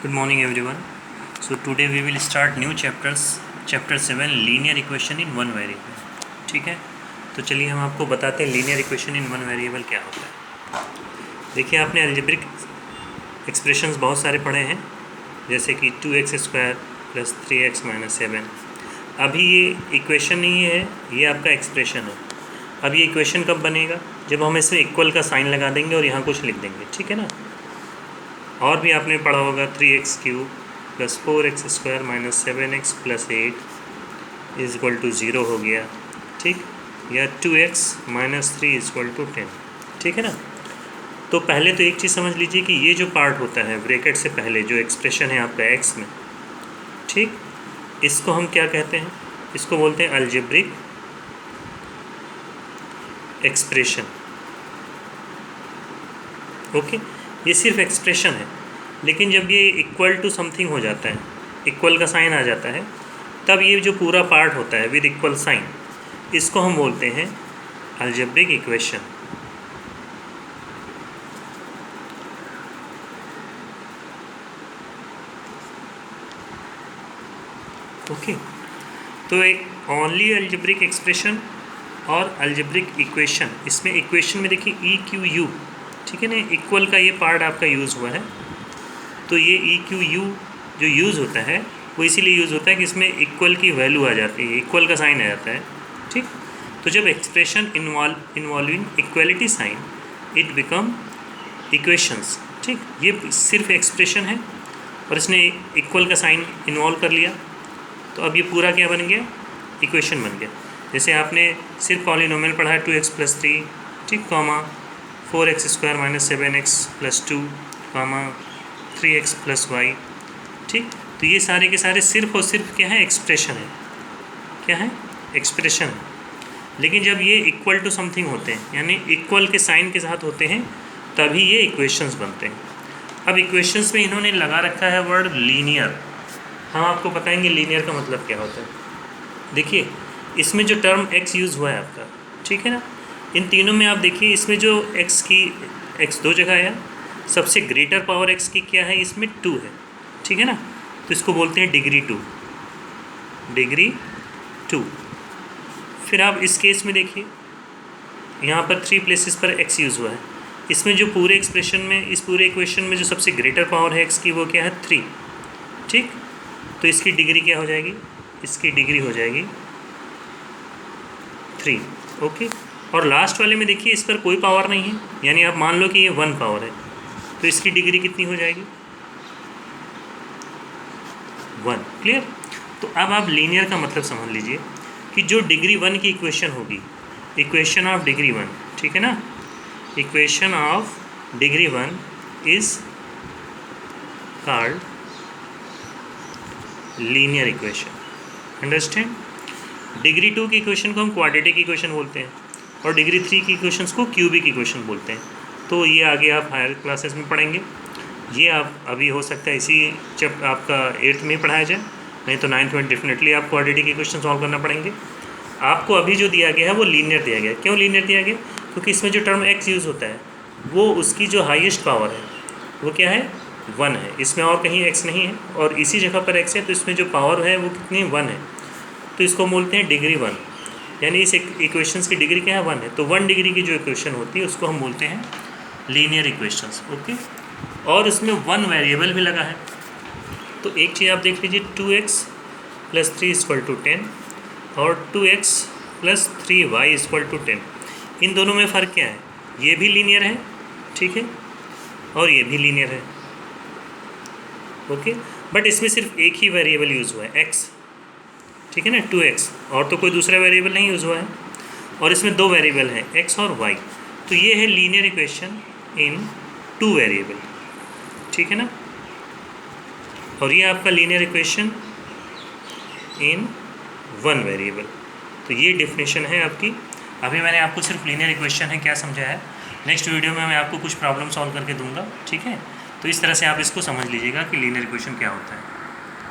Good morning everyone. So today we will start new chapter 7 linear equation in one variable. ठीक है, तो चलिए हम आपको बताते हैं linear equation in one variable क्या होता है। देखिए आपने अलजेब्रिक एक्सप्रेशंस बहुत सारे पढ़े हैं, जैसे कि 2x² + 3x - 7। अभी ये इक्वेशन नहीं है, ये आपका एक्सप्रेशन है। अब ये इक्वेशन कब बनेगा? जब हम इसमें इक्वल का साइन लगा देंगे और यहाँ कुछ लिख देंगे, ठीक है ना। और भी आपने पढ़ा होगा 3x³ + 4x² - 7x + 8 = 0 हो गया, ठीक, या 2x - 3 = 10, ठीक है ना। तो पहले तो एक चीज़ समझ लीजिए कि ये जो पार्ट होता है ब्रैकेट से पहले जो एक्सप्रेशन है आपका x में, ठीक, इसको हम क्या कहते हैं? इसको बोलते हैं अलजेब्रिक एक्सप्रेशन। ओके, ये सिर्फ एक्सप्रेशन है, लेकिन जब ये इक्वल टू समथिंग हो जाता है, इक्वल का साइन आ जाता है, तब ये जो पूरा पार्ट होता है विद इक्वल साइन, इसको हम बोलते हैं अलजेब्रिक इक्वेशन। ओके, तो एक ओनली अलजेब्रिक एक्सप्रेशन और अलजेब्रिक इक्वेशन। इसमें इक्वेशन में देखिए EQ/U, ठीक है ना, इक्वल का ये पार्ट आपका यूज़ हुआ है। तो ये EQ/U जो यूज़ होता है वो इसीलिए यूज़ होता है कि इसमें इक्वल की वैल्यू आ जाती है, इक्वल का साइन आ जाता है, ठीक। तो जब expression involving equality sign it become equations, ठीक। ये सिर्फ एक्सप्रेशन है और इसने इक्वल का साइन इन्वॉल्व कर लिया, तो अब ये पूरा क्या बन गया? इक्वेशन बन गया। जैसे आपने सिर्फ पॉलिनोमियल पढ़ा है 2x + 3, ठीक, 4x² - 7x + 2, 3x + y, ठीक। तो ये सारे के सारे सिर्फ और सिर्फ क्या है? एक्सप्रेशन है। क्या है? एक्सप्रेशन है। लेकिन जब ये इक्वल टू समथिंग होते हैं, यानी इक्वल के साइन के साथ होते हैं, तभी ये इक्वेशंस बनते हैं। अब इक्वेशंस में इन्होंने लगा रखा है वर्ड लीनियर। हम आपको बताएंगे लीनियर का मतलब क्या होता है। देखिए इसमें जो टर्म x यूज़ हुआ है आपका, ठीक है ना, इन तीनों में आप देखिए इसमें जो x दो जगह है, सबसे ग्रेटर पावर x की क्या है? इसमें 2 है, ठीक है ना। तो इसको बोलते हैं डिग्री 2। फिर आप इस केस में देखिए यहाँ पर 3 प्लेसेस पर x यूज़ हुआ है। इसमें जो पूरे एक्सप्रेशन में, इस पूरे इक्वेशन में जो सबसे ग्रेटर पावर है x की, वो क्या है? 3, ठीक। तो इसकी डिग्री क्या हो जाएगी? इसकी डिग्री हो जाएगी 3, ओके। और लास्ट वाले में देखिए इस पर कोई पावर नहीं है, यानी आप मान लो कि ये 1 पावर है, तो इसकी डिग्री कितनी हो जाएगी? 1। क्लियर? तो अब आप लीनियर का मतलब समझ लीजिए कि जो डिग्री 1 की इक्वेशन होगी, इक्वेशन ऑफ डिग्री 1, ठीक है ना, equation of degree 1 is called linear equation. Understand? Degree 2 की इक्वेशन को हम क्वाड्रेटिक इक्वेशन बोलते हैं और डिग्री 3 की इक्वेशंस को क्यूबिक इक्वेशन बोलते हैं। तो ये आगे आप हायर क्लासेस में पढ़ेंगे। ये आप अभी हो सकता है इसी जब आपका 8th में पढ़ाया जाए, नहीं तो 9th में डेफिनेटली आप क्वाड्रेटिक इक्वेशन सॉल्व करना पड़ेंगे। आपको अभी जो दिया गया है वो लीनियर दिया गया है। क्यों लीनियर दिया गया? क्योंकि इसमें जो टर्म x यूज़ होता है वो उसकी जो हाईएस्ट पावर है वो क्या है? 1 है। इसमें और कहीं x नहीं है और इसी जगह पर x है, तो इसमें जो पावर है वो कितनी? 1 है। तो इसको बोलते हैं डिग्री 1, यानी इस इक्वेशंस की डिग्री क्या है? 1 है। तो 1 डिग्री की जो इक्वेशन होती है उसको हम बोलते हैं लीनियर इक्वेशंस, ओके। और इसमें 1 वेरिएबल भी लगा है। तो एक चीज़ आप देख लीजिए, 2x + 3 = 10 और 2x + 3y = 10। इन दोनों में फ़र्क क्या है? ये भी लीनियर है, ठीक है, और ये भी लीनियर है, ओके। बट इसमें सिर्फ एक ही वेरिएबल यूज़ हुआ है, x, ठीक है ना, 2x, और तो कोई दूसरा वेरिएबल नहीं यूज़ हुआ है। और इसमें 2 वेरिएबल हैं, x और y। तो ये है लीनियर इक्वेशन इन 2 वेरिएबल, ठीक है ना। और ये आपका लीनियर इक्वेशन इन 1 वेरिएबल। तो ये डिफिनेशन है आपकी। अभी मैंने आपको सिर्फ लीनियर इक्वेशन है क्या समझाया है। नेक्स्ट वीडियो में मैं आपको कुछ प्रॉब्लम सॉल्व करके दूंगा, ठीक है। तो इस तरह से आप इसको समझ लीजिएगा कि लीनियर इक्वेशन क्या होता है।